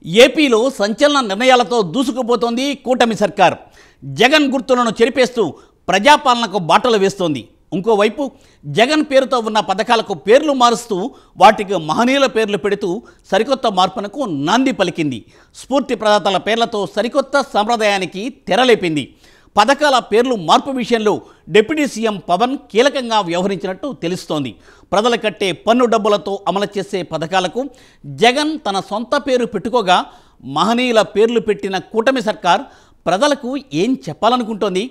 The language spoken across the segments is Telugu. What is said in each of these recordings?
ఏపీలో సంచలన నిర్ణయాలతో దూసుకుపోతోంది కూటమి సర్కార్. జగన్ గుర్తులను చెరిపేస్తూ ప్రజాపాలనకు బాటలు వేస్తోంది. ఇంకోవైపు జగన్ పేరుతో ఉన్న పథకాలకు పేర్లు మారుస్తూ వాటికి మహనీయుల పేర్లు పెడుతూ సరికొత్త మార్పునకు నాంది పలికింది. స్ఫూర్తి ప్రదాతల పేర్లతో సరికొత్త సంప్రదాయానికి తెరలేపింది. పథకాల పేర్లు మార్పు విషయంలో డిప్యూటీ సీఎం పవన్ కీలకంగా వ్యవహరించినట్టు తెలుస్తోంది. ప్రజలు కట్టే పన్ను డబ్బులతో అమలు చేసే పథకాలకు జగన్ తన సొంత పేరు పెట్టుకోగా మహనీయుల పేర్లు పెట్టిన కూటమి సర్కార్ ప్రజలకు ఏం చెప్పాలనుకుంటోంది?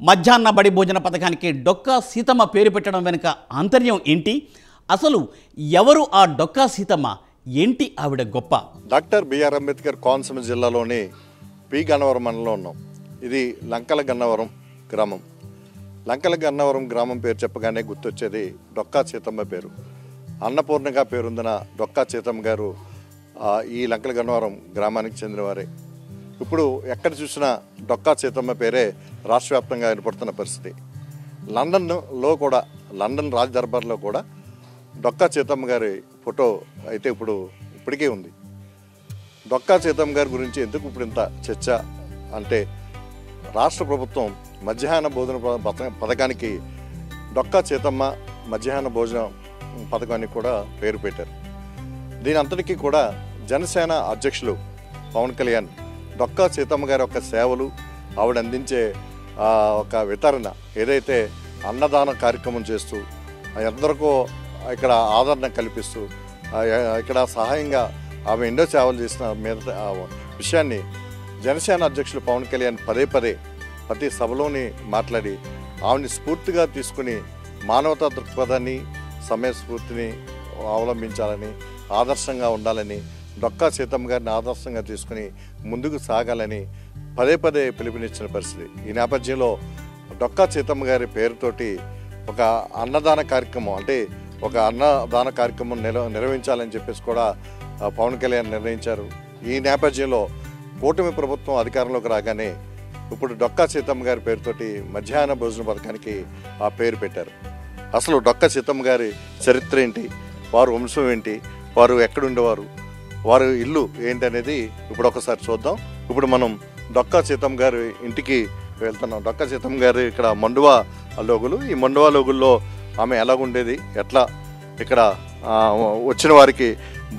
మధ్యాహ్న బడి భోజన పథకానికి డొక్కా సీతమ్మ పేరు పెట్టడం వెనుక ఆంతర్యం ఏంటి? అసలు ఎవరు ఆ డొక్కా సీతమ్మ? ఏంటి ఆవిడ గొప్ప? డాక్టర్ బిఆర్ అంబేద్కర్ కోనసీమ జిల్లాలోని పి గన్నవరం మండలంలో ఉన్నాం. ఇది లంకల గన్నవరం గ్రామం. లంకల గన్నవరం గ్రామం పేరు చెప్పగానే గుర్తొచ్చేది డొక్కా సీతమ్మ పేరు. అన్నపూర్ణగా పేరుందిన డొక్కా సీతమ్మ గారు ఈ లంకల గన్నవరం గ్రామానికి చెందినవారే. ఇప్పుడు ఎక్కడ చూసినా డొక్కా సీతమ్మ పేరే రాష్ట్ర వ్యాప్తంగా ఏర్పడుతున్న పరిస్థితి. లండన్లో కూడా, లండన్ రాజ్ దర్బార్లో కూడా డొక్కా సీతమ్మ గారి ఫోటో అయితే ఇప్పటికే ఉంది. డొక్కా సీతమ్మ గారి గురించి ఎందుకు ఇప్పుడు ఇంత చర్చ అంటే, రాష్ట్ర ప్రభుత్వం మధ్యాహ్న భోజన పథకానికి డొక్కా సీతమ్మ మధ్యాహ్న భోజన పథకానికి కూడా పేరు పెట్టారు. దీని అంతటికీ కూడా జనసేన అధ్యక్షులు పవన్ కళ్యాణ్ డొక్కా సీతమ్మ గారి యొక్క సేవలు, ఆవిడ అందించే ఒక వితరణ, ఏదైతే అన్నదాన కార్యక్రమం చేస్తూ ఎందరికో ఇక్కడ ఆదరణ కల్పిస్తూ ఇక్కడ సహాయంగా ఆమె ఎన్నో సేవలు చేసిన మీద విషయాన్ని జనసేన అధ్యక్షులు పవన్ కళ్యాణ్ పదే ప్రతి సభలోని మాట్లాడి ఆమెని స్ఫూర్తిగా తీసుకుని మానవతా దృక్పథాన్ని, సమయస్ఫూర్తిని అవలంబించాలని, ఆదర్శంగా ఉండాలని, డొక్కా సీతమ్మ గారిని ఆదర్శంగా తీసుకుని ముందుకు సాగాలని పదే పిలుపునిచ్చిన పరిస్థితి. ఈ నేపథ్యంలో డొక్కా సీతమ్మ గారి పేరుతోటి ఒక అన్నదాన కార్యక్రమం, అంటే ఒక అన్నదాన కార్యక్రమం నిర్వహించాలని చెప్పేసి కూడా పవన్ కళ్యాణ్ నిర్ణయించారు. ఈ నేపథ్యంలో కూటమి ప్రభుత్వం అధికారంలోకి రాగానే ఇప్పుడు డొక్కా సీతమ్మ గారి పేరుతోటి మధ్యాహ్న భోజన పథకానికి ఆ పేరు పెట్టారు. అసలు డొక్కా సీతమ్మ గారి చరిత్ర ఏంటి, వారు వంశం ఏంటి, వారు ఎక్కడుండేవారు, వారి ఇల్లు ఏంటి అనేది ఇప్పుడు ఒకసారి చూద్దాం. ఇప్పుడు మనం డొక్కా సీతమ్మ గారి ఇంటికి వెళ్తున్నాం. డొక్కా సీతమ్మ గారు ఇక్కడ మండువా లోగులు. ఈ మండువా లోగుల్లో ఆమె ఎలా ఉండేది, ఎట్లా ఇక్కడ వచ్చిన వారికి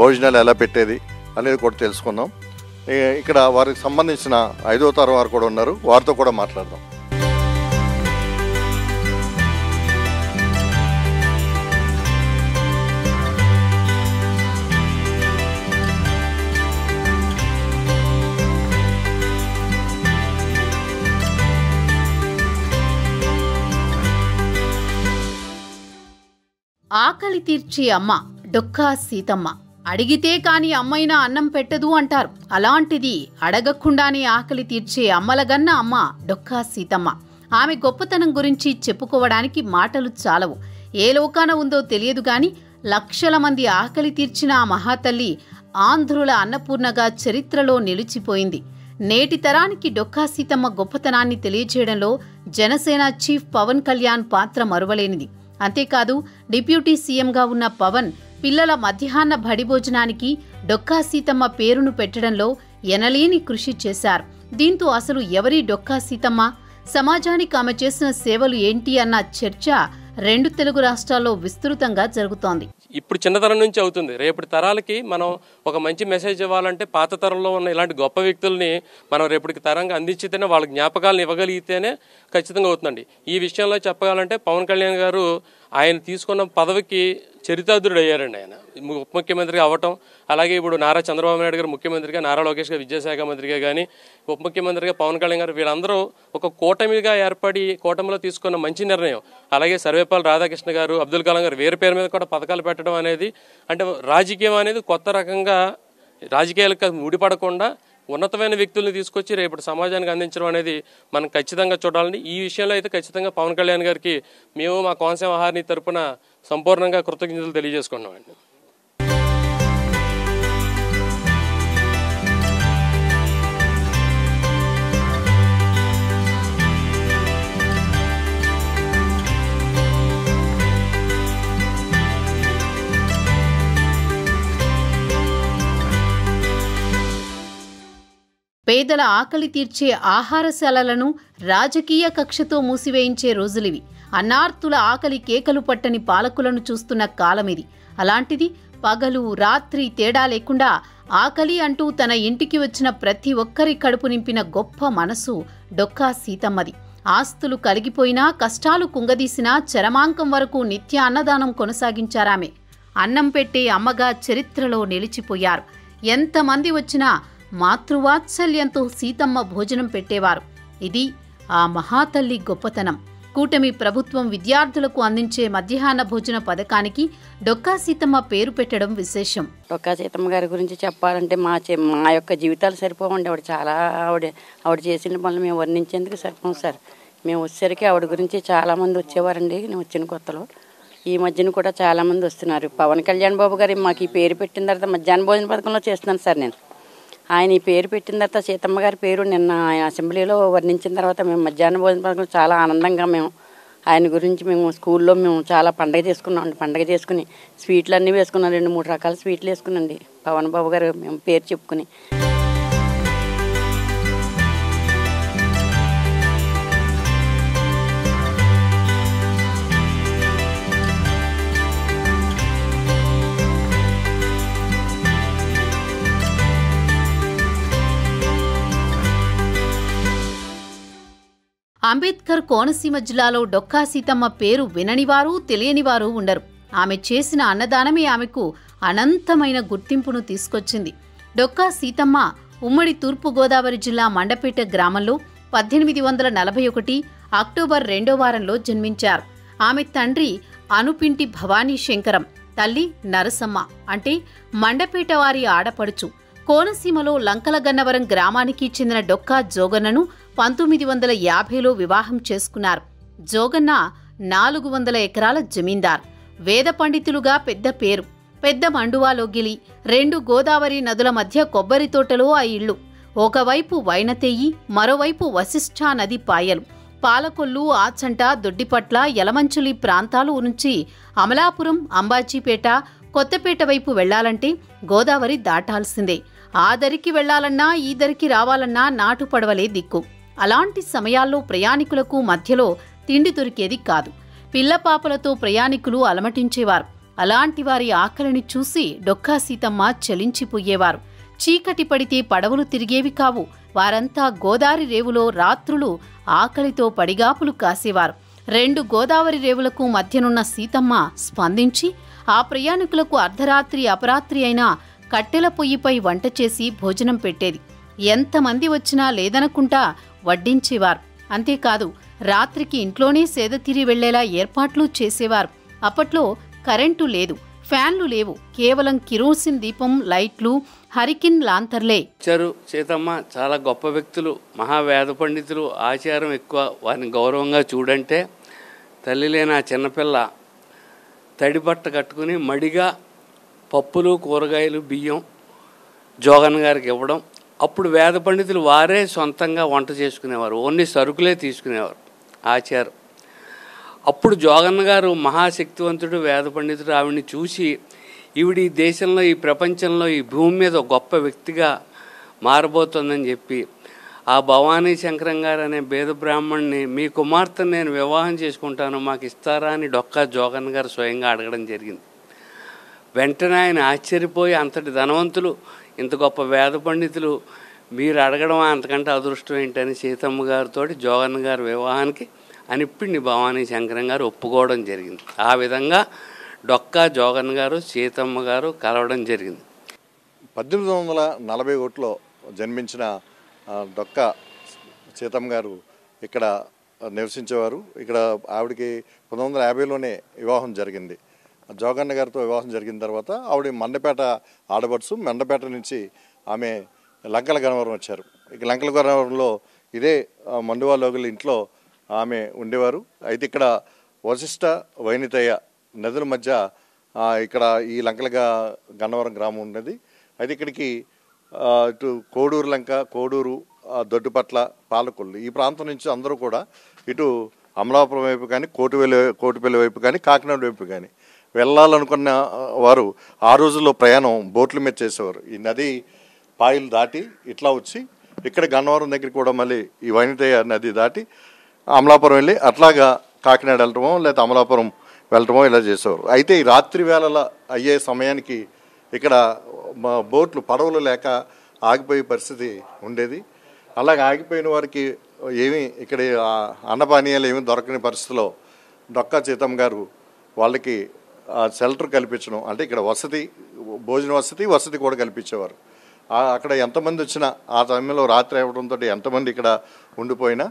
భోజనాలు ఎలా పెట్టేది అనేది కూడా తెలుసుకుందాం. ఇక్కడ వారికి సంబంధించిన 5వ తరం వారు కూడా ఉన్నారు, వారితో కూడా మాట్లాడదాం. ఆకలి తీర్చే అమ్మ డొక్కా సీతమ్మ. అడిగితే కాని అమ్మైనా అన్నం పెట్టదు అంటారు. అలాంటిది అడగకుండానే ఆకలి తీర్చే అమ్మలగన్న అమ్మ డొక్కా సీతమ్మ. ఆమె గొప్పతనం గురించి చెప్పుకోవడానికి మాటలు చాలవు. ఏ లోకాన ఉందో తెలియదు గాని లక్షల మంది ఆకలి తీర్చిన ఆ మహాతల్లి ఆంధ్రుల అన్నపూర్ణగా చరిత్రలో నిలిచిపోయింది. నేటి తరానికి డొక్కా సీతమ్మ గొప్పతనాన్ని తెలియజేయడంలో జనసేన చీఫ్ పవన్ కళ్యాణ్ పాత్ర మరువలేనిది. అంతేకాదు, డిప్యూటీ సీఎంగా ఉన్న పవన్ పిల్లల మధ్యాహ్న బడి భోజనానికి డొక్కా సీతమ్మ పేరును పెట్టడంలో ఎనలేని కృషి చేశారు. దీంతో అసలు ఎవరి డొక్కా సీతమ్మ, సమాజానికి ఆమె చేసిన సేవలు ఏంటి అన్న చర్చ 2 తెలుగు రాష్ట్రాల్లో విస్తృతంగా జరుగుతోంది. ఇప్పుడు చిన్నతనం నుంచి అవుతుంది. రేపటి తరాలకి మనం ఒక మంచి మెసేజ్ ఇవ్వాలంటే పాత తరంలో ఉన్న ఇలాంటి గొప్ప వ్యక్తుల్ని మనం రేపటికి తరంగా అందించితేనే, వాళ్ళ జ్ఞాపకాలను ఇవ్వగలిగితేనే ఖచ్చితంగా అవుతుందండి. ఈ విషయంలో చెప్పాలంటే పవన్ కళ్యాణ్ గారు ఆయన తీసుకున్న పదవికి చరితార్థుడు అయ్యారండి. ఆయన ఉప ముఖ్యమంత్రిగా అవ్వటం, అలాగే ఇప్పుడు నారా చంద్రబాబు నాయుడు గారు ముఖ్యమంత్రిగా, నారా లోకేష్ గారు విద్యాశాఖ మంత్రిగా కానీ, ఉప ముఖ్యమంత్రిగా పవన్ కళ్యాణ్ గారు, వీళ్ళందరూ ఒక కూటమిగా ఏర్పడి కూటమిలో తీసుకున్న మంచి నిర్ణయం. అలాగే సర్వేపల్లి రాధాకృష్ణ గారు, అబ్దుల్ కలాం గారు వేరే పేరు మీద కూడా పథకాలు పెట్టడం అనేది, అంటే రాజకీయం అనేది కొత్త రకంగా రాజకీయాలకు ముడిపడకుండా ఉన్నతమైన వ్యక్తుల్ని తీసుకొచ్చి రేపటి సమాజానికి అందించడం అనేది మనం ఖచ్చితంగా చూడాలని. ఈ విషయంలో అయితే ఖచ్చితంగా పవన్ కళ్యాణ్ గారికి మేము మా కోనసీమ ఆహార్ని తరపున సంపూర్ణంగా కృతజ్ఞతలు తెలియజేసుకున్నామండి. పేదల ఆకలి తీర్చే ఆహారశాలలను రాజకీయ కక్షతో మూసివేయించే రోజులివి. అన్నార్తుల ఆకలి కేకలు పట్టని పాలకులను చూస్తున్న కాలమిది. అలాంటిది పగలు రాత్రి తేడా లేకుండా ఆకలి అంటూ తన ఇంటికి వచ్చిన ప్రతి ఒక్కరి కడుపు నింపిన గొప్ప మనసు డొక్కా సీతమ్మది. ఆస్తులు కలిగిపోయినా, కష్టాలు కుంగదీసినా చరమాంకం వరకు నిత్య అన్నదానం కొనసాగించారామె. అన్నం పెట్టే అమ్మగా చరిత్రలో నిలిచిపోయారు. ఎంతమంది వచ్చినా మాతృవాత్సల్యంతో సీతమ్మ భోజనం పెట్టేవారు. ఇది ఆ మహాతల్లి గొప్పతనం. కూటమి ప్రభుత్వం విద్యార్థులకు అందించే మధ్యాహ్న భోజన పథకానికి డొక్కా సీతమ్మ పేరు పెట్టడం విశేషం. డొక్కా సీతమ్మ గారి గురించి చెప్పాలంటే మా యొక్క జీవితాలు సరిపోవండి. ఆవిడ చేసిన పనులు మేము వర్ణించేందుకు సరిపోం సార్. మేము వచ్చేసరికి ఆవిడ గురించి చాలామంది వచ్చేవారండి. నేను వచ్చిన కొత్తలో ఈ మధ్యన కూడా చాలామంది వస్తున్నారు. పవన్ కళ్యాణ్ బాబు గారు మాకు ఈ పేరు పెట్టిన తర్వాత మధ్యాహ్న భోజన పథకంలో చేస్తున్నాను సార్ నేను. ఆయన ఈ పేరు పెట్టిన తర్వాత సీతమ్మ గారి పేరు నిన్న ఆయన అసెంబ్లీలో వర్ణించిన తర్వాత మేము మధ్యాహ్న భోజన పథకంలో చాలా ఆనందంగా మేము ఆయన గురించి మేము స్కూల్లో మేము చాలా పండగ చేసుకున్నాం. పండగ చేసుకుని స్వీట్లు అన్నీ వేసుకున్నాం. 2-3 రకాల స్వీట్లు వేసుకున్నాండి పవన్ బాబు గారు మేము పేరు చెప్పుకుని. అంబేద్కర్ కోనసీమ జిల్లాలో డొక్కా సీతమ్మ పేరు విననివారు తెలియనివారు ఉండరు. ఆమె చేసిన అన్నదానమే ఆమెకు అనంతమైన గుర్తింపును తీసుకొచ్చింది. డొక్కా సీతమ్మ ఉమ్మడి తూర్పుగోదావరి జిల్లా మండపేట గ్రామంలో 1841 అక్టోబర్ 2వ వారంలో జన్మించారు. ఆమె తండ్రి అనుపింటి భవానీ శంకరం, తల్లి నరసమ్మ అంటే మండపేట వారి ఆడపడుచు. కోనసీమలో లంకలగన్నవరం గ్రామానికి చెందిన డొక్కా జోగన్నను 1950లో వివాహం చేసుకున్నారు. జోగన్న 400 ఎకరాల జమీందార్, వేద పండితులుగా పెద్ద పేరు. పెద్ద మండువాలోగిలి, 2 గోదావరి నదుల మధ్య కొబ్బరి తోటలో ఆ ఇళ్లు. ఒకవైపు వైనతెయ్యి, మరోవైపు వశిష్ఠా నది పాయలు. పాలకొల్లు, ఆచంట, దొడ్డిపట్ల, యలమంచులి ప్రాంతాలు నుంచి అమలాపురం, అంబాజీపేట, కొత్తపేట వైపు వెళ్లాలంటే గోదావరి దాటాల్సిందే. ఆ దరికి వెళ్లాలన్నా ఈ దరికి రావాలన్నా నాటు పడవలే దిక్కు. అలాంటి సమయాల్లో ప్రయాణికులకు మధ్యలో తిండి దొరికేది కాదు. పిల్లపాపలతో ప్రయాణికులు అలమటించేవారు. అలాంటి వారి ఆకలిని చూసి డొక్కా సీతమ్మ చలించిపోయేవారు. చీకటి పడితే పడవలు తిరిగేవి కావు. వారంతా గోదావరి రేవులో రాత్రులు ఆకలితో పడిగాపులు కాసేవారు. 2 గోదావరి రేవులకు మధ్యనున్న సీతమ్మ స్పందించి ఆ ప్రయాణికులకు అర్ధరాత్రి అపరాత్రి అయినా కట్టెల పొయ్యిపై వంట చేసి భోజనం పెట్టేది. ఎంతమంది వచ్చినా లేదనకుండా వడ్డించేవారు. అంతేకాదు రాత్రికి ఇంట్లోనే సేదతీరి వెళ్లేలా ఏర్పాట్లు చేసేవారు. అప్పట్లో కరెంటు లేదు, ఫ్యాన్లు లేవు. కేవలం కిరోసిన్ దీపం, లైట్లు, హరికిన్ లాంతర్లే. సీతమ్మ చాలా గొప్ప వ్యక్తులు, మహావేద పండితులు, ఆచారం ఎక్కువ. వారిని గౌరవంగా చూడంటే తల్లి లేని ఆ చిన్నపిల్ల తడిబట్ట కట్టుకుని మడిగా పప్పులు, కూరగాయలు, బియ్యం జోగన్ గారికి ఇవ్వడం. అప్పుడు వేద పండితులు వారే సొంతంగా వంట చేసుకునేవారు. ఓన్లీ సరుకులే తీసుకునేవారు. ఆచారం. అప్పుడు జోగన్న గారు మహాశక్తివంతుడు, వేద పండితుడు. ఆవిడ్ని చూసి ఈవిడ ఈ దేశంలో, ఈ ప్రపంచంలో, ఈ భూమి మీద ఒక గొప్ప వ్యక్తిగా మారబోతోందని చెప్పి ఆ భవానీ శంకరం గారు అనే పేద బ్రాహ్మణ్ణి మీ కుమార్తెను నేను వివాహం చేసుకుంటాను, మాకు ఇస్తారా అని డొక్కా జోగన్ గారు స్వయంగా అడగడం జరిగింది. వెంటనే ఆయన ఆశ్చర్యపోయి, అంతటి ధనవంతులు, ఇంత గొప్ప వేద పండితులు మీరు అడగడం అంతకంటే అదృష్టం ఏంటని సీతమ్మ గారితో జోగన్ గారి వివాహానికి అనిప్పిడి భవానీ శంకరం గారు ఒప్పుకోవడం జరిగింది. ఆ విధంగా డొక్కా జోగన్ గారు సీతమ్మ గారు కలవడం జరిగింది. 1841లో జన్మించిన డొక్కా సీతమ్మ గారు ఇక్కడ నివసించేవారు. ఇక్కడ ఆవిడకి 1950లోనే వివాహం జరిగింది. జోగన్న గారితో వివాహం జరిగిన తర్వాత ఆవిడ మండపేట ఆడబడుచు. మండపేట నుంచి ఆమె లంకల గన్నవరం వచ్చారు. ఇక లంకల గన్నవరంలో ఇదే మండువాలోగుల ఇంట్లో ఆమె ఉండేవారు. అయితే ఇక్కడ వశిష్ఠ, వైనితయ్య నదుల మధ్య ఇక్కడ ఈ లంకల గన్నవరం గ్రామం ఉన్నది. అయితే ఇక్కడికి ఇటు కోడూరు లంక, కోడూరు, దొడ్డుపట్ల, పాలకొల్లు ఈ ప్రాంతం నుంచి అందరూ కూడా ఇటు అమలాపురం వైపు కానీ, కోటిపల్లి వైపు కానీ, కాకినాడ వైపు కానీ వెళ్ళాలనుకున్న వారు ఆ రోజుల్లో ప్రయాణం బోట్ల మీద చేసేవారు. ఈ నది పాయలు దాటి ఇట్లా వచ్చి ఇక్కడ గన్నవరం దగ్గర కూడా మళ్ళీ ఈ వైనతేయ నది దాటి అమలాపురం వెళ్ళి అట్లాగా కాకినాడ వెళ్ళటమో లేదా అమలాపురం వెళ్ళటమో ఇలా చేసేవారు. అయితే ఈ రాత్రి వేళల అయ్యే సమయానికి ఇక్కడ బోట్లు పడవలు లేక ఆగిపోయే పరిస్థితి ఉండేది. అలాగే ఆగిపోయిన వారికి ఏమీ ఇక్కడ అన్నపానీయాలు ఏమీ దొరకని పరిస్థితిలో డొక్కా సీతమ్మ గారు వాళ్ళకి షెల్టర్ కల్పించడం, అంటే ఇక్కడ భోజన వసతి కూడా కల్పించేవారు. అక్కడ ఎంతమంది వచ్చినా ఆ సమయంలో రాత్రి అవ్వడంతో ఎంతమంది ఇక్కడ ఉండిపోయినా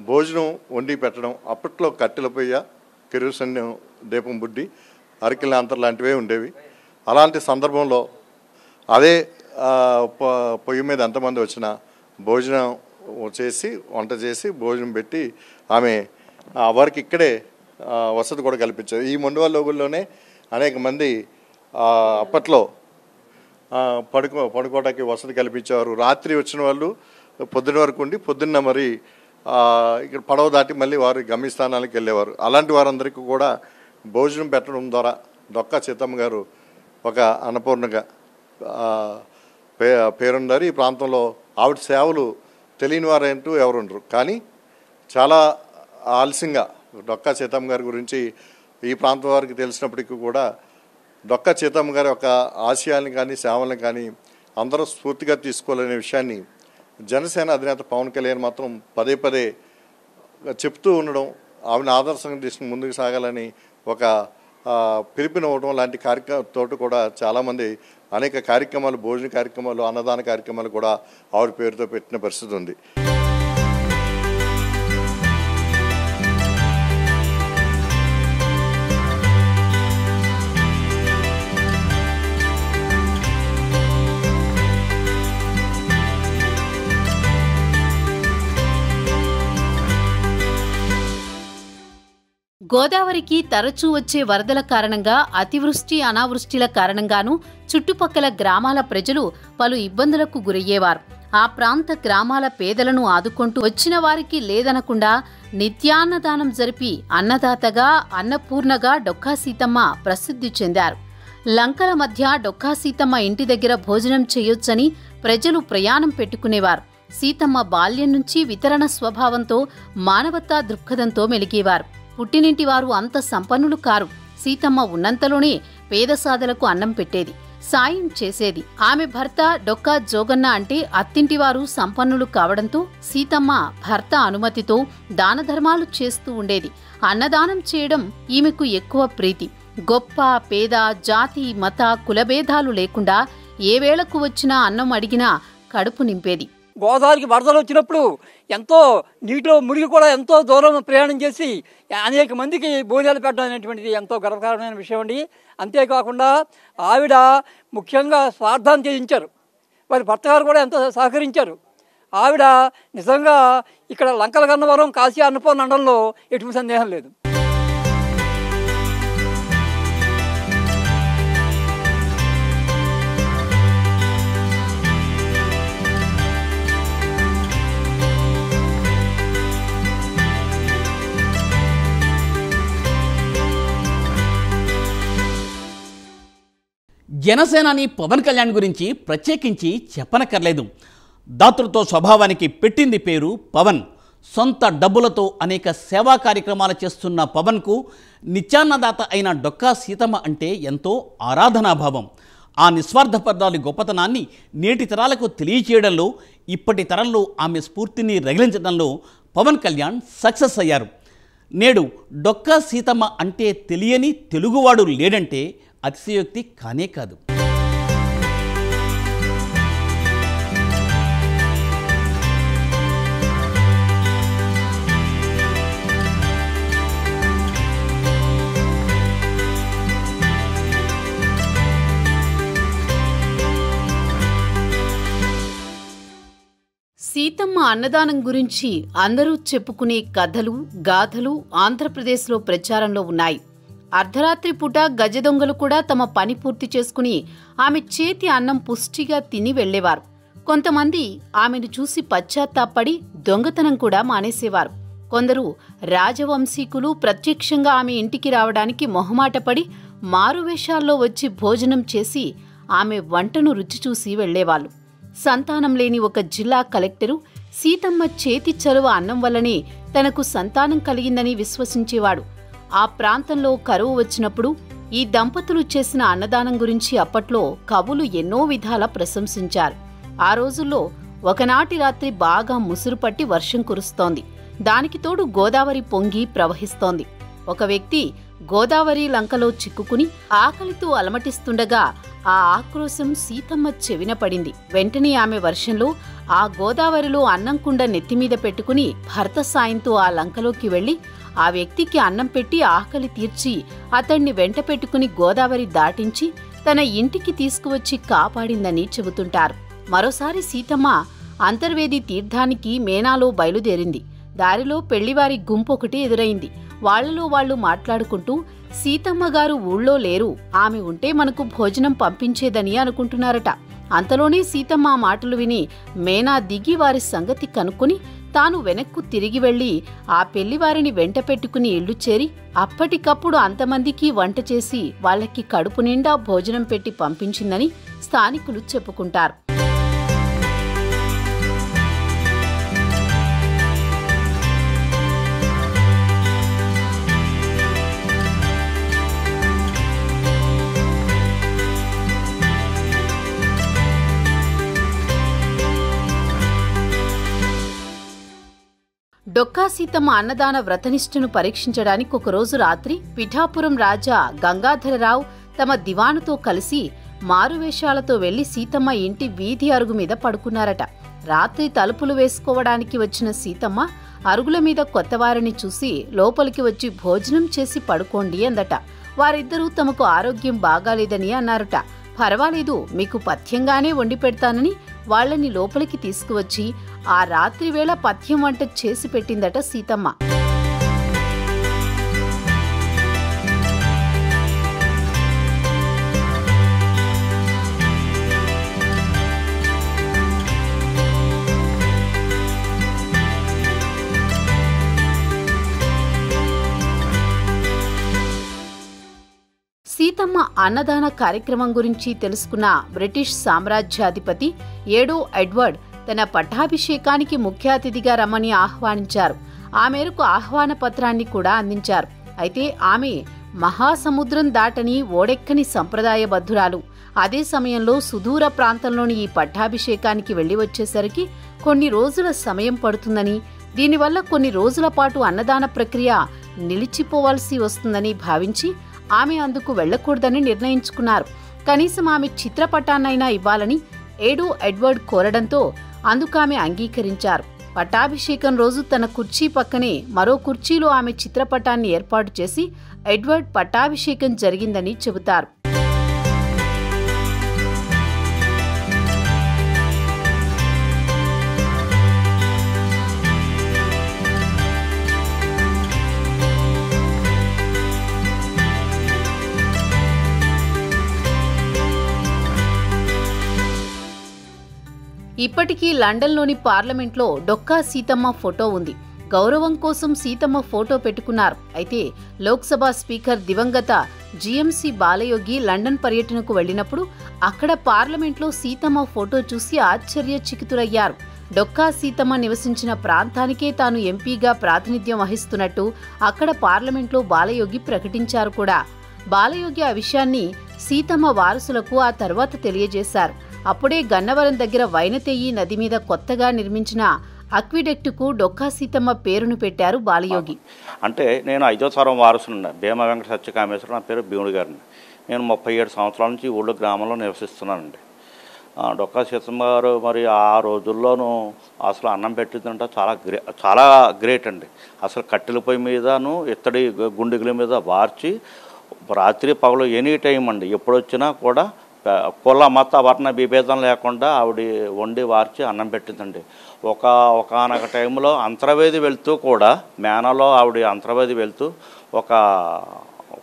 భోజనం వండి పెట్టడం. అప్పట్లో కట్టెల పొయ్య, కిరోసిన్ దీపం బుడ్డి, అరకిల అంతర్ లాంటివే ఉండేవి. అలాంటి సందర్భంలో అదే పొయ్యి మీద ఎంతమంది వచ్చినా భోజనం చేసి వంట చేసి భోజనం పెట్టి ఆమె వారికి ఇక్కడే వసతి కూడా కల్పించారు. ఈ మొండువాళ్ళ లోగుల్లోనే అనేక మంది అప్పట్లో పడుకోవడానికి వసతి కల్పించేవారు. రాత్రి వచ్చిన వాళ్ళు పొద్దున వరకు ఉండి పొద్దున్న మరి ఇక్కడ పడవ దాటి మళ్ళీ వారి గమ్యస్థానాలకు వెళ్ళేవారు. అలాంటి వారందరికీ కూడా భోజనం పెట్టడం ద్వారా డొక్కా సీతమ్మ గారు ఒక అన్నపూర్ణగా పేరున్నారు. ఈ ప్రాంతంలో ఆవిడ సేవలు తెలియని వారంటూ ఎవరు ఉండరు. కానీ చాలా ఆలస్యంగా డొక్కా సీతమ్మ గారి గురించి ఈ ప్రాంతం వారికి తెలిసినప్పటికీ కూడా డొక్కా సీతమ్మ గారి యొక్క ఆశయాలను కానీ సేవలను కానీ అందరూ స్ఫూర్తిగా తీసుకోవాలనే విషయాన్ని జనసేన అధినేత పవన్ కళ్యాణ్ మాత్రం పదే పదే చెప్తూ ఉండడం, ఆవిడని ఆదర్శంగా తీసుకుని ముందుకు సాగాలని ఒక పిలుపునివ్వడం లాంటి కార్యక్రమంతో కూడా చాలామంది అనేక కార్యక్రమాలు, భోజన కార్యక్రమాలు, అన్నదాన కార్యక్రమాలు కూడా ఆవిడ పేరుతో పెట్టిన పరిస్థితి ఉంది. గోదావరికి తరచూ వచ్చే వరదల కారణంగా అతివృష్టి, అనావృష్టిల కారణంగానూ చుట్టుపక్కల గ్రామాల ప్రజలు పలు ఇబ్బందులకు గురయ్యేవారు. ఆ ప్రాంత గ్రామాల పేదలను ఆదుకుంటూ వచ్చిన వారికి లేదనకుండా నిత్యాన్నదానం జరిపి అన్నదాతగా, అన్నపూర్ణగా డొక్కా సీతమ్మ ప్రసిద్ధి చెందారు. లంకల మధ్య డొక్కా సీతమ్మ ఇంటి దగ్గర భోజనం చేయొచ్చని ప్రజలు ప్రయాణం పెట్టుకునేవారు. సీతమ్మ బాల్యం నుంచి వితరణ స్వభావంతో, మానవతా దృక్పథంతో మెలిగేవారు. పుట్టినింటి వారు అంత సంపన్నులు కారు. సీతమ్మ ఉన్నంతలోనే పేదసాదలకు అన్నం పెట్టేది, సాయం చేసేది. ఆమె భర్త డొక్కా జోగన్న అంటే అత్తింటివారు సంపన్నులు కావడంతో సీతమ్మ భర్త అనుమతితో దానధర్మాలు చేస్తూ ఉండేది. అన్నదానం చేయడం ఈమెకు ఎక్కువ ప్రీతి. గొప్ప, పేద, జాతి, మత, కులభేదాలు లేకుండా ఏ వేళకు వచ్చినా అన్నం అడిగినా కడుపు నింపేది. గోదావరికి వరదలు వచ్చినప్పుడు ఎంతో నీటిలో మునిగి కూడా ఎంతో దూరం ప్రయాణం చేసి అనేక మందికి భోజనాలు పెట్టడం అనేటువంటిది ఎంతో గర్వకారణమైన విషయం అండి. అంతేకాకుండా ఆవిడ ముఖ్యంగా స్వార్థాన్ని త్యజించారు. వారి భర్త గారు కూడా ఎంతో సహకరించారు. ఆవిడ నిజంగా ఇక్కడ లంకల గన్నవరం, కాశీ, అన్నపూర్ణ మండలంలో ఎటువంటి సందేహం లేదు. జనసేనాని పవన్ కళ్యాణ్ గురించి ప్రత్యేకించి చెప్పనక్కర్లేదు. దాతృత్వ స్వభావానికి పెట్టింది పేరు పవన్. సొంత డబ్బులతో అనేక సేవా కార్యక్రమాలు చేస్తున్న పవన్కు నిత్యాన్నదాత అయిన డొక్కా సీతమ్మ అంటే ఎంతో ఆరాధనాభావం. ఆ నిస్వార్థపరాలి గొప్పతనాన్ని నేటి తరాలకు తెలియచేయడంలో, ఇప్పటి తరంలో ఆమె స్ఫూర్తిని రగిలించడంలో పవన్ కళ్యాణ్ సక్సెస్ అయ్యారు. నేడు డొక్కా సీతమ్మ అంటే తెలియని తెలుగువాడు లేడంటే అతిశయోక్తి కానే కాదు. సీతమ్మ అన్నదానం గురించి అందరూ చెప్పుకునే కథలు, గాథలు ఆంధ్రప్రదేశ్లో ప్రచారంలో ఉన్నాయి. అర్ధరాత్రి పూట గజదొంగలు కూడా తమ పని పూర్తి చేసుకుని ఆమె చేతి అన్నం పుష్టిగా తిని వెళ్లేవారు. కొంతమంది ఆమెను చూసి పశ్చాత్తాపడి దొంగతనం కూడా మానేసేవారు. కొందరు రాజవంశీకులు ప్రత్యక్షంగా ఆమె ఇంటికి రావడానికి మొహమాటపడి మారువేషాల్లో వచ్చి భోజనం చేసి ఆమె వంటను రుచి చూసి వెళ్లేవాళ్లు. సంతానం లేని ఒక జిల్లా కలెక్టరు సీతమ్మ చేతి చలువ అన్నం వల్లనే తనకు సంతానం కలిగిందని విశ్వసించేవాడు. ఆ ప్రాంతంలో కరువు వచ్చినప్పుడు ఈ దంపతులు చేసిన అన్నదానం గురించి అప్పట్లో కవులు ఎన్నో విధాల ప్రశంసించారు. ఆ రోజుల్లో ఒకనాటి రాత్రి బాగా ముసురు పట్టి వర్షం కురుస్తోంది. దానికి తోడు గోదావరి పొంగి ప్రవహిస్తోంది. ఒక వ్యక్తి గోదావరి లంకలో చిక్కుకుని ఆకలితో అలమటిస్తుండగా ఆ ఆక్రోశం సీతమ్మ చెవిన పడింది. వెంటనే ఆమె వర్షంలో ఆ గోదావరిలో అన్నం కుండ నెత్తిమీద పెట్టుకుని భర్త సాయంతో ఆ లంకలోకి వెళ్లి ఆ వ్యక్తికి అన్నం పెట్టి ఆకలి తీర్చి అతణ్ణి వెంట పెట్టుకుని గోదావరి దాటించి తన ఇంటికి తీసుకువచ్చి కాపాడిందని చెబుతుంటారు. మరోసారి సీతమ్మ అంతర్వేది తీర్థానికి మేనాలో బయలుదేరింది. దారిలో పెళ్లివారి గుంపొకటి ఎదురైంది. వాళ్లలో వాళ్లు మాట్లాడుకుంటూ సీతమ్మగారు ఊళ్ళో లేరు, ఆమె ఉంటే మనకు భోజనం పంపించేదని అనుకుంటున్నారట. అంతలోనే సీతమ్మ ఆ మాటలు విని మేనా దిగి వారి సంగతి కనుక్కుని తాను వెనక్కు తిరిగి వెళ్లి ఆ పెళ్లివారిని వెంట పెట్టుకుని ఇళ్లు చేరి అప్పటికప్పుడు అంతమందికి వంట చేసి వాళ్లకి కడుపు నిండా భోజనం పెట్టి పంపించిందని స్థానికులు చెప్పుకుంటారు. డొక్కా సీతమ్మ అన్నదాన వ్రతనిష్టను పరీక్షించడానికి ఒకరోజు రాత్రి పిఠాపురం రాజా గంగాధరరావు తమ దివానుతో కలిసి మారువేషాలతో వెళ్లి సీతమ్మ ఇంటి వీధి అరుగు మీద పడుకున్నారట. రాత్రి తలుపులు వేసుకోవడానికి వచ్చిన సీతమ్మ అరుగుల మీద కొత్తవారిని చూసి లోపలికి వచ్చి భోజనం చేసి పడుకోండి అందట. వారిద్దరూ తమకు ఆరోగ్యం బాగాలేదని అన్నారట. పర్వాలేదు, మీకు పథ్యంగానే వండి పెడతానని వాళ్లని లోపలికి తీసుకువచ్చి ఆ రాత్రి వేళ పథ్యం వంట చేసి పెట్టిందట సీతమ్మ. సీతమ్మ అన్నదాన కార్యక్రమం గురించి తెలుసుకున్న బ్రిటిష్ సామ్రాజ్యాధిపతి 7వ ఎడ్వర్డ్ తన పట్టాభిషేకానికి ముఖ్య అతిథిగా రమ్మని ఆహ్వానించారు. ఆ మేరకు ఆహ్వాన పత్రాన్ని కూడా అందించారు. అయితే ఆమె మహాసముద్రం దాటని ఓడెక్కని సంప్రదాయబద్ధురాలు. అదే సమయంలో సుదూర ప్రాంతంలోని ఈ పట్టాభిషేకానికి వెళ్లి వచ్చేసరికి కొన్ని రోజుల సమయం పడుతుందని, దీనివల్ల కొన్ని రోజుల పాటు అన్నదాన ప్రక్రియ నిలిచిపోవాల్సి వస్తుందని భావించి ఆమె అందుకు వెళ్లకూడదని నిర్ణయించుకున్నారు. కనీసం ఆమె చిత్రపటాన్నైనా ఇవ్వాలని 7వ ఎడ్వర్డ్ కోరడంతో అందుకామె అంగీకరించారు. పట్టాభిషేకం రోజు తన కుర్చీ పక్కనే మరో కుర్చీలో ఆమె చిత్రపటాన్ని ఏర్పాటు చేసి ఎడ్వర్డ్ పట్టాభిషేకం జరిగిందని చెబుతారు. ఇప్పటికీ లండన్లోని పార్లమెంట్లో డొక్కా సీతమ్మ ఫోటో ఉంది. గౌరవం కోసం సీతమ్మ ఫోటో పెట్టుకున్నారు. అయితే లోక్సభ స్పీకర్ దివంగత జీఎంసీ బాలయోగి లండన్ పర్యటనకు వెళ్లినప్పుడు అక్కడ పార్లమెంట్లో సీతమ్మ ఫోటో చూసి ఆశ్చర్యచకితులయ్యారు. డొక్కా సీతమ్మ నివసించిన ప్రాంతానికే తాను ఎంపీగా ప్రాతినిధ్యం వహిస్తున్నట్టు అక్కడ పార్లమెంట్లో బాలయోగి ప్రకటించారు కూడా. బాలయోగి ఆ విషయాన్ని సీతమ్మ వారసులకు ఆ తర్వాత తెలియజేశారు. అప్పుడే గన్నవరం దగ్గర వైనతెయ్యి నది మీద కొత్తగా నిర్మించిన అక్విడెక్టుకు డొక్కా సీతమ్మ పేరును పెట్టారు బాలయోగి. అంటే నేను 5వ తరం వారసును, భీమ వెంకట సత్యకామేశ్వర, నా పేరు భీముడి గారిని. నేను 37 సంవత్సరాల నుంచి ఊళ్ళో గ్రామంలో నివసిస్తున్నానండి. డొక్కా సీతమ్మ గారు మరి ఆ రోజుల్లోనూ అసలు అన్నం పెట్టిందంటే చాలా గ్రేట్ అండి. అసలు కట్టెల పొయ్యి మీదను ఇత్తడి గుండెల మీద వార్చి రాత్రి పగలు ఎనీ టైం అండి, ఎప్పుడొచ్చినా కూడా కుల మత వర్ణ విభేదం లేకుండా ఆవిడ వండి వార్చి అన్నం పెట్టిందండి. ఒకనొక టైంలో అంతర్వేది వెళ్తూ కూడా, మేనలో ఆవిడ అంతర్వేది వెళ్తూ ఒక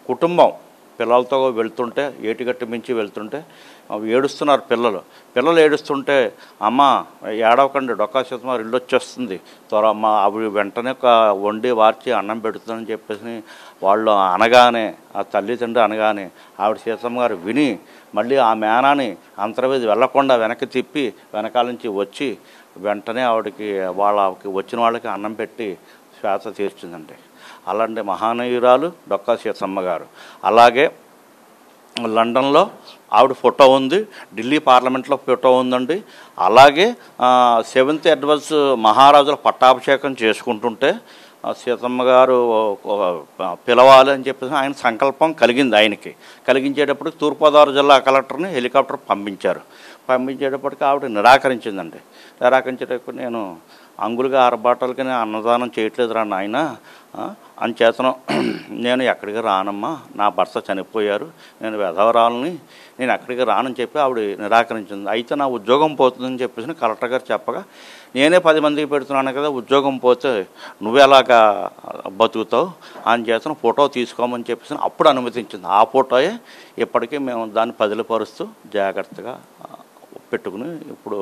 కుటుంబం పిల్లలతో వెళ్తుంటే, ఏటిగట్టు మించి వెళ్తుంటే ఏడుస్తున్నారు పిల్లలు ఏడుస్తుంటే, అమ్మ ఏడవకండి, డొక్కా సీతమ్మ ఇల్లు వచ్చేస్తుంది అమ్మ, ఆవిడ వెంటనే వండి వార్చి అన్నం పెడుతుందని చెప్పేసి వాళ్ళు అనగానే, ఆ తల్లిదండ్రులు అనగానే ఆవిడ సీతమ్మ గారు విని మళ్ళీ ఆ మేనాన్ని అంతర్వేది వెళ్లకుండా వెనక్కి తిప్పి వెనకాల నుంచి వచ్చి వెంటనే ఆవిడకి వచ్చిన వాళ్ళకి అన్నం పెట్టి శ్వాస తీర్చిందండి. అలాంటి మహానీయురాలు డొక్కా సీతమ్మ గారు. అలాగే లండన్లో ఆవిడ ఫోటో ఉంది, ఢిల్లీ పార్లమెంట్లో ఫోటో ఉందండి. అలాగే 7th ఎడ్వర్డ్స్ మహారాజుల పట్టాభిషేకం చేసుకుంటుంటే సీతమ్మ గారు పిలవాలి అని చెప్పేసి ఆయన సంకల్పం కలిగింది. కలిగించేటప్పుడు తూర్పుగోదావరి జిల్లా కలెక్టర్ని హెలికాప్టర్ పంపించేటప్పటికి ఆవిడ నిరాకరించిందండి. నిరాకరించేటప్పుడు నేను అంగులుగా ఆరబాటలకి నేను అన్నదానం చేయట్లేదురా నాయన అని చేతను, నేను ఎక్కడికి రానమ్మా, నా భర్త చనిపోయారు, నేను విధవరాలని, నేను ఎక్కడికి రానని చెప్పి ఆవిడ నిరాకరించింది. అయితే నా ఉద్యోగం పోతుందని చెప్పేసి కలెక్టర్ గారు చెప్పగా, నేనే 10 మందికి పెడుతున్నాను కదా, ఉద్యోగం పోతే నువ్వెలాగా బతుకుతావు అని చేతను ఫోటో తీసుకోమని చెప్పేసి అప్పుడు అనుమతించింది. ఆ ఫోటోయే ఇప్పటికీ మేము దాన్ని పదిలపరుస్తూ జాగ్రత్తగా పెట్టుకుని ఇప్పుడు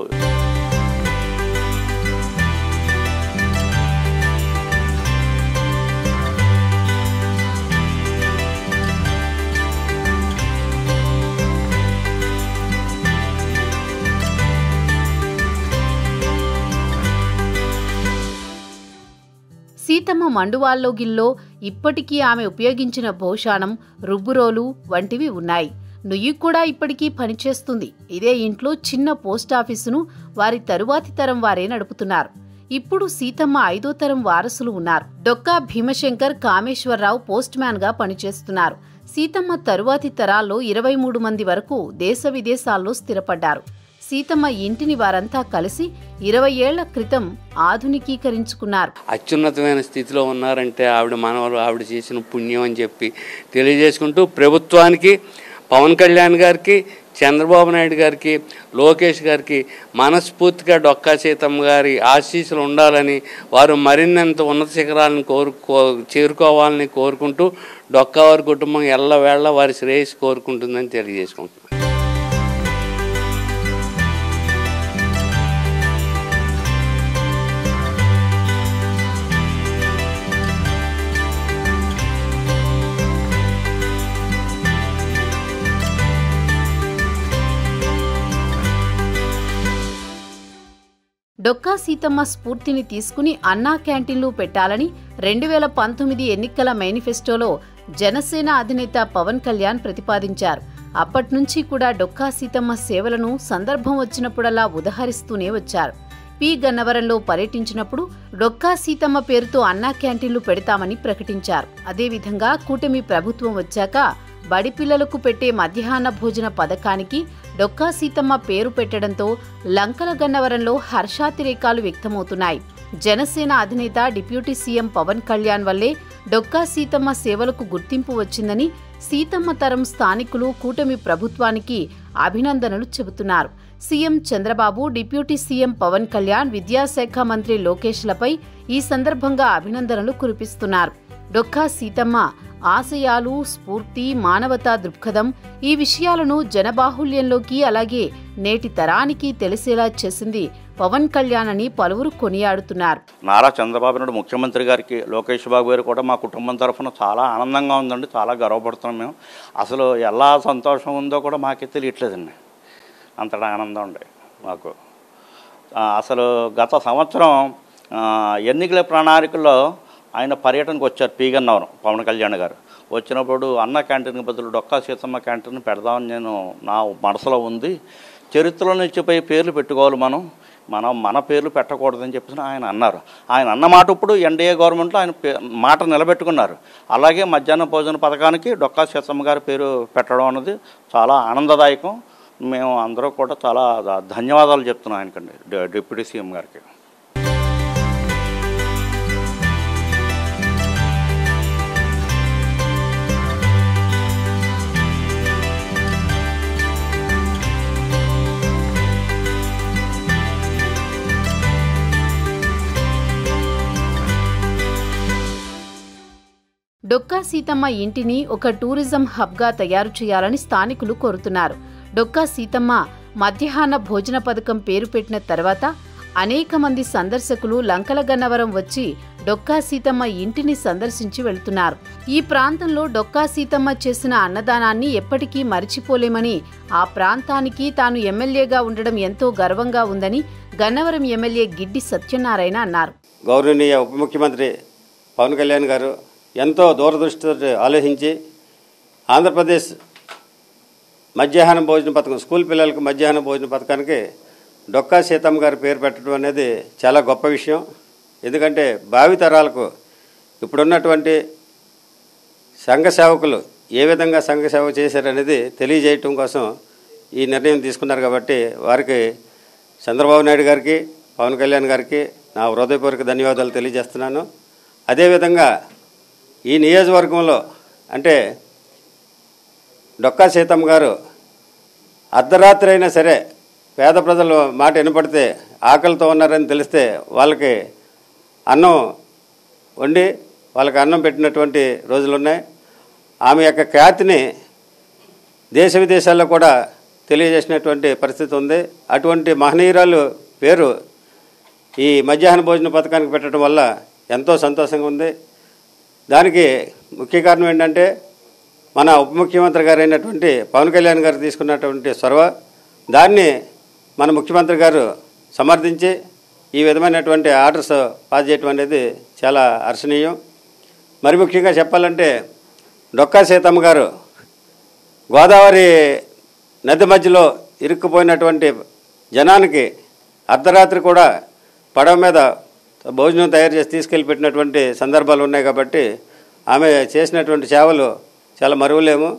సీతమ్మ మండువాల్లో గిల్లో ఇప్పటికీ ఆమె ఉపయోగించిన భోషాణం, రుబ్బురోలు వంటివి ఉన్నాయి. నుయ్యి కూడా ఇప్పటికీ పనిచేస్తుంది. ఇదే ఇంట్లో చిన్న పోస్టాఫీసును వారి తరువాతి తరం వారే నడుపుతున్నారు. ఇప్పుడు సీతమ్మ 5వ తరం వారసులు ఉన్నారు. డొక్కా భీమశంకర్, కామేశ్వరరావు పోస్ట్ మ్యాన్ గా పనిచేస్తున్నారు. సీతమ్మ తరువాతి తరాల్లో 23 మంది వరకు దేశ విదేశాల్లో స్థిరపడ్డారు. సీతమ్మ ఇంటిని వారంతా కలిసి 20 ఏళ్ల క్రితం ఆధునికీకరించుకున్నారు. అత్యున్నతమైన స్థితిలో ఉన్నారంటే ఆవిడ మనవలు, ఆవిడ చేసిన పుణ్యం అని చెప్పి తెలియజేసుకుంటూ ప్రభుత్వానికి, పవన్ కళ్యాణ్ గారికి, చంద్రబాబు నాయుడు గారికి, లోకేష్ గారికి మనస్ఫూర్తిగా డొక్కా సీతమ్మ గారి ఆశీస్సులు ఉండాలని, వారు మరిన్నంత ఉన్నత శిఖరాలను చేరుకోవాలని కోరుకుంటూ డొక్కా వారి కుటుంబం ఎల్లవేళ వారి శ్రేయస్సు కోరుకుంటుందని తెలియజేసుకుంటున్నాను. డొక్కా సీతమ్మ స్ఫూర్తిని తీసుకుని అన్నా క్యాంటీన్లు పెట్టాలని 2019 ఎన్నికల మేనిఫెస్టోలో జనసేన అధినేత పవన్ కళ్యాణ్ ప్రతిపాదించారు. అప్పట్నుంచి కూడా డొక్కా సీతమ్మ సేవలను సందర్భం వచ్చినప్పుడల్లా ఉదహరిస్తూనే వచ్చారు. పి గన్నవరంలో పర్యటించినప్పుడు డొక్కా సీతమ్మ పేరుతో అన్నా క్యాంటీన్లు పెడతామని ప్రకటించారు. అదేవిధంగా కూటమి ప్రభుత్వం వచ్చాక బడి పిల్లలకు పెట్టే మధ్యాహ్న భోజన పథకానికి డొక్కా సీతమ్మ పేరు పెట్టడంతో లంకల గన్నవరంలో హర్షాతిరేకాలు వ్యక్తమవుతున్నాయి. జనసేన అధినేత డిప్యూటీ సీఎం పవన్ కళ్యాణ్ వల్లే డొక్కా సీతమ్మ సేవలకు గుర్తింపు వచ్చిందని సీతమ్మ తరం స్థానికులు కూటమి ప్రభుత్వానికి అభినందనలు చెబుతున్నారు. CM Chandrababu, deputy CM Pawan Kalyan, విద్యాశాఖ మంత్రి లోకేష్లపై ఈ సందర్భంగా అభినందనలు కురిపిస్తున్నారు. డొక్కా సీతమ్మ ఆశయాలు, స్ఫూర్తి, మానవతా దృక్పథం ఈ విషయాలను జనబాహుల్యంలోకి, అలాగే నేటి తరానికి తెలిసేలా చేసింది పవన్ కళ్యాణ్ అని పలువురు కొనియాడుతున్నారు. నారా చంద్రబాబు నాయుడు ముఖ్యమంత్రి గారికి, లోకేష్ బాబు గారు కూడా మా కుటుంబం తరఫున చాలా ఆనందంగా ఉందండి. చాలా గర్వపడుతున్నాం మేము. అసలు ఎలా సంతోషం ఉందో కూడా మాకే తెలియట్లేదండి. అంతటా ఆనందం ఉండే మాకు. అసలు గత సంవత్సరం ఎన్నికల ప్రణాళికల్లో ఆయన పర్యటనకు వచ్చారు పి గన్నవరం పవన్ కళ్యాణ్ గారు. వచ్చినప్పుడు అన్న క్యాంటీన్కి బదులు డొక్కా సీతమ్మ క్యాంటీన్ పెడదామని నా మనసులో ఉంది. చరిత్రలో నిలిచిపోయే పేర్లు పెట్టుకోవాలి, మన పేర్లు పెట్టకూడదని చెప్పేసి ఆయన అన్నారు. ఆయన అన్న మాట ఇప్పుడు ఎన్డీఏ గవర్నమెంట్లో ఆయన మాట నిలబెట్టుకున్నారు. అలాగే మధ్యాహ్న భోజన పథకానికి డొక్కా సీతమ్మ గారి పేరు పెట్టడం అన్నది చాలా ఆనందదాయకం. మేము అందరూ కూడా చాలా ధన్యవాదాలు చెప్తున్నాం ఆయనకండి, డిప్యూటీ సీఎం గారికి. డొక్కా సీతమ్మ ఇంటిని ఒక టూరిజం హబ్గా తయారు చేయాలని స్థానికులు కోరుతున్నారు. డొక్కా సీతమ్మ మధ్యాహ్న భోజన పథకం పేరు పెట్టిన తర్వాత అనేక మంది సందర్శకులు లంకల గన్నవరం వచ్చి డొక్కా సీతమ్మ ఇంటిని సందర్శించి వెళ్తున్నారు. ఈ ప్రాంతంలో డొక్కా సీతమ్మ చేసిన అన్నదానాన్ని ఎప్పటికీ మరిచిపోలేమని, ఆ ప్రాంతానికి తాను ఎమ్మెల్యేగా ఉండడం ఎంతో గర్వంగా ఉందని గన్నవరం ఎమ్మెల్యే గిడ్డి సత్యనారాయణ అన్నారు. గౌరవనీయ ఉప ముఖ్యమంత్రి పవన్ కళ్యాణ్ గారు ఎంతో దూరదృష్టితో ఆలోచించి ఆంధ్రప్రదేశ్ మధ్యాహ్న భోజన పథకం, స్కూల్ పిల్లలకు మధ్యాహ్న భోజన పథకానికి డొక్కా సీతమ్మ గారి పేరు పెట్టడం అనేది చాలా గొప్ప విషయం. ఎందుకంటే భావితరాలకు ఇప్పుడున్నటువంటి సంఘ సేవకులు ఏ విధంగా సంఘ సేవ చేశారనేది తెలియజేయటం కోసం ఈ నిర్ణయం తీసుకున్నారు. కాబట్టి వారికి చంద్రబాబు నాయుడు గారికి, పవన్ కళ్యాణ్ గారికి నా హృదయపూర్వక ధన్యవాదాలు తెలియజేస్తున్నాను. అదేవిధంగా ఈ నియోజకవర్గంలో అంటే డొక్కా సీతమ్మ గారు అర్ధరాత్రి అయినా సరే పేద ప్రజలు మాట వినపడితే ఆకలితో ఉన్నారని తెలిస్తే వాళ్ళకి అన్నం వండి వాళ్ళకి అన్నం పెట్టినటువంటి రోజులున్నాయి. ఆమె యొక్క ఖ్యాతిని దేశ విదేశాల్లో కూడా తెలియజేసినటువంటి పరిస్థితి ఉంది. అటువంటి మహనీయురాలు పేరు ఈ మధ్యాహ్న భోజన పథకానికి పెట్టడం వల్ల ఎంతో సంతోషంగా ఉంది. దానికి ముఖ్య కారణం ఏంటంటే మన ఉప ముఖ్యమంత్రి గారు అయినటువంటి పవన్ కళ్యాణ్ గారు తీసుకున్నటువంటి చొరవ, దాన్ని మన ముఖ్యమంత్రి గారు సమర్థించి ఈ విధమైనటువంటి ఆర్డర్స్ పాస్ చేయటం అనేది చాలా హర్షణీయం. మరి ముఖ్యంగా చెప్పాలంటే డొక్కా సీతమ్మ గారు గోదావరి నది మధ్యలో ఇరుక్కుపోయినటువంటి జనానికి అర్ధరాత్రి కూడా పడవ మీద భోజనం తయారు చేసి తీసుకెళ్ళి పెట్టినటువంటి సందర్భాలు ఉన్నాయి. కాబట్టి ఆమె చేసినటువంటి సేవలు చాలా మరువలేము.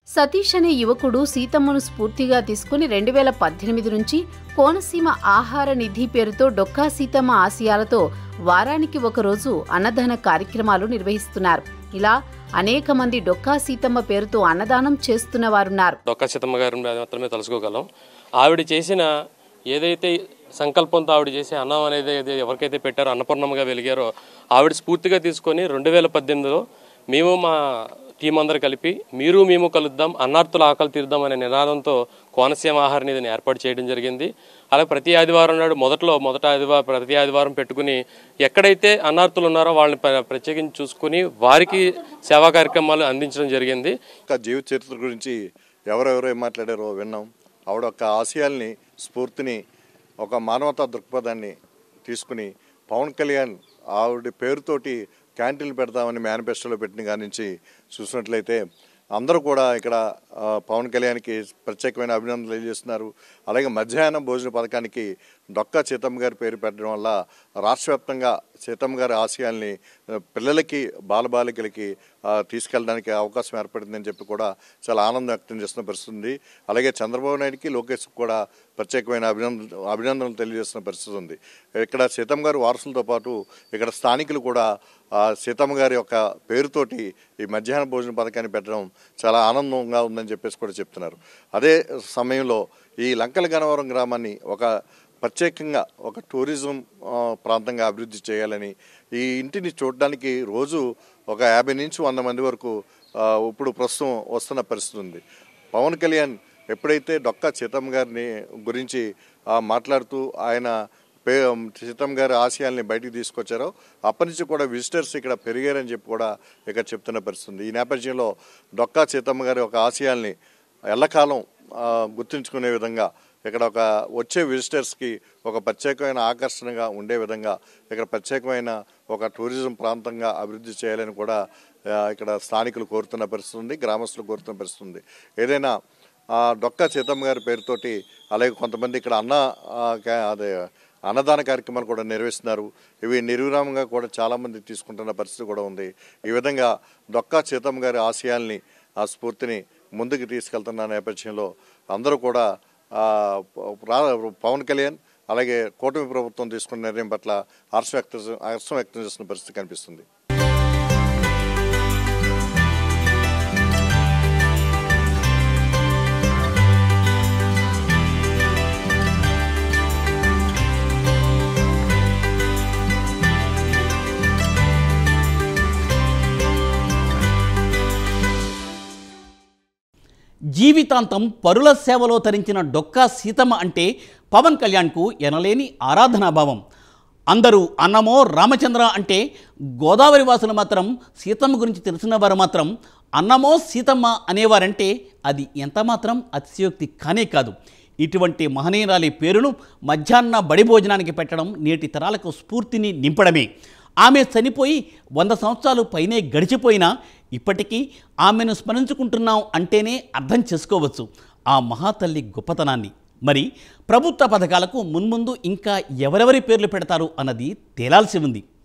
సతీష్ అనే యువకుడు సీతమ్మను స్ఫూర్తిగా తీసుకుని 2018 నుంచి కోనసీమ ఆహార నిధి పేరుతో డొక్కా సీతమ్మ ఆశయాలతో వారానికి ఒకరోజు అన్నదాన కార్యక్రమాలు నిర్వహిస్తున్నారు. ఇలా అనేక మంది డొక్కా సీతమ్మ పేరుతో అన్నదానం చేస్తున్నవారున్నారు. డొక్కా సీతమ్మ గారిని మాత్రమే తెలుసుకోగలం. ఆవిడ చేసిన ఏదైతే సంకల్పంతో ఆవిడ చేసే అన్నం అనేది ఎవరికైతే పెట్టారో, అన్నపూర్ణమ్మగా వెలిగారో, ఆవిడ స్ఫూర్తిగా తీసుకొని 2018లో మేము మా టీం అందరూ కలిపి మీరు మేము కలుద్దాం, అన్నార్తుల ఆకలి తీర్దాం అనే నినాదంతో కోనసీమ ఆహార నిధిని ఏర్పాటు చేయడం జరిగింది. అలాగే ప్రతి ఆదివారం నాడు ప్రతి ఆదివారం పెట్టుకుని ఎక్కడైతే అన్నార్తులు ఉన్నారో వాళ్ళని ప్రత్యేకించి చూసుకుని వారికి సేవా కార్యక్రమాలు అందించడం జరిగింది. జీవిత చరిత్ర గురించి ఎవరెవరో మాట్లాడారో విన్నాం. ఆవిడ ఒక ఆశయాల్ని, స్ఫూర్తిని, ఒక మానవతా దృక్పథాన్ని తీసుకుని పవన్ కళ్యాణ్ ఆవిడ పేరుతోటి క్యాంటీన్లు పెడతామని మేనిఫెస్టోలో పెట్టిన కాడి నుంచి చూసినట్లయితే అందరూ కూడా ఇక్కడ పవన్ కళ్యాణ్కి ప్రత్యేకమైన అభినందనలు తెలియజేస్తున్నారు. అలాగే మధ్యాహ్న భోజన పథకానికి డొక్కా సీతమ్మ గారి పేరు పెట్టడం వల్ల రాష్ట్ర వ్యాప్తంగా సీతమ్మ గారి ఆశయాల్ని పిల్లలకి, బాలబాలికలకి తీసుకెళ్ళడానికి అవకాశం ఏర్పడిందని చెప్పి కూడా చాలా ఆనందం వ్యక్తం చేస్తున్న పరిస్థితి ఉంది. అలాగే చంద్రబాబు నాయుడుకి, లోకేష్కి కూడా ప్రత్యేకమైన అభినందనలు తెలియజేస్తున్న పరిస్థితి ఉంది. ఇక్కడ సీతమ్మ గారి వారసులతో పాటు ఇక్కడ స్థానికులు కూడా సీతమ్మ గారి యొక్క పేరుతోటి ఈ మధ్యాహ్న భోజన పథకాన్ని పెట్టడం చాలా ఆనందంగా ఉందని చెప్పేసి కూడా చెప్తున్నారు. అదే సమయంలో ఈ లంకల గన్నవరం గ్రామాన్ని ఒక ప్రత్యేకంగా ఒక టూరిజం ప్రాంతంగా అభివృద్ధి చేయాలని, ఈ ఇంటిని చూడడానికి రోజు ఒక 50 నుంచి 100 మంది వరకు ఇప్పుడు ప్రస్తుతం వస్తున్న పరిస్థితి ఉంది. పవన్ కళ్యాణ్ ఎప్పుడైతే డొక్కా సీతమ్మ గారిని గురించి మాట్లాడుతూ ఆయన సీతమ్మ గారి ఆశయాల్ని బయటికి తీసుకొచ్చారో అప్పటి నుంచి కూడా విజిటర్స్ ఇక్కడ పెరిగారని చెప్పి కూడా ఇక్కడ చెప్తున్న పరిస్థితి. ఈ నేపథ్యంలో డొక్కా సీతమ్మ గారి ఒక ఆశయాల్ని ఎల్లకాలం గుర్తుంచుకునే విధంగా ఇక్కడ ఒక వచ్చే విజిటర్స్కి ఒక ప్రత్యేకమైన ఆకర్షణగా ఉండే విధంగా ఇక్కడ ప్రత్యేకమైన ఒక టూరిజం ప్రాంతంగా అభివృద్ధి చేయాలని కూడా ఇక్కడ స్థానికులు కోరుతున్న పరిస్థితి ఉంది, గ్రామస్తులు కోరుతున్న పరిస్థితి ఉంది. ఏదైనా డొక్కా సీతమ్మ గారి పేరుతోటి అలాగే కొంతమంది ఇక్కడ అన్నదాన కార్యక్రమాలు కూడా నిర్వహిస్తున్నారు. ఇవి నిర్విరామంగా కూడా చాలామంది తీసుకుంటున్న పరిస్థితి కూడా ఉంది. ఈ విధంగా డొక్కా సీతమ్మ గారి ఆశయాల్ని, ఆ స్ఫూర్తిని ముందుకు తీసుకెళ్తున్న నేపథ్యంలో అందరూ కూడా పవన్ కళ్యాణ్ అలాగే కూటమి ప్రభుత్వం తీసుకున్న నిర్ణయం పట్ల హర్షం వ్యక్తం చేస్తున్న పరిస్థితి కనిపిస్తుంది. జీవితాంతం పరుల సేవలో తరించిన డొక్కా సీతమ్మ అంటే పవన్ కళ్యాణ్కు ఎనలేని ఆరాధనాభావం. అందరూ అన్నమో రామచంద్ర అంటే గోదావరి వాసులు మాత్రం సీతమ్మ గురించి తెలిసిన వారు మాత్రం అన్నమో సీతమ్మ అనేవారంటే అది ఎంతమాత్రం అతిశయోక్తి కానే కాదు. ఇటువంటి మహనీయురాలి పేరును మధ్యాహ్న బడి భోజనానికి పెట్టడం నేటి తరాలకు స్ఫూర్తిని నింపడమే. ఆమె చనిపోయి 100 సంవత్సరాలు పైనే గడిచిపోయినా ఇప్పటికీ ఆమెను స్మరించుకుంటున్నాం అంటేనే అర్థం చేసుకోవచ్చు ఆ మహాతల్లి గొప్పతనాన్ని. మరి ప్రభుత్వ పథకాలకు మున్ముందు ఇంకా ఎవరెవరి పేర్లు పెడతారు అన్నది తేలాల్సి ఉంది.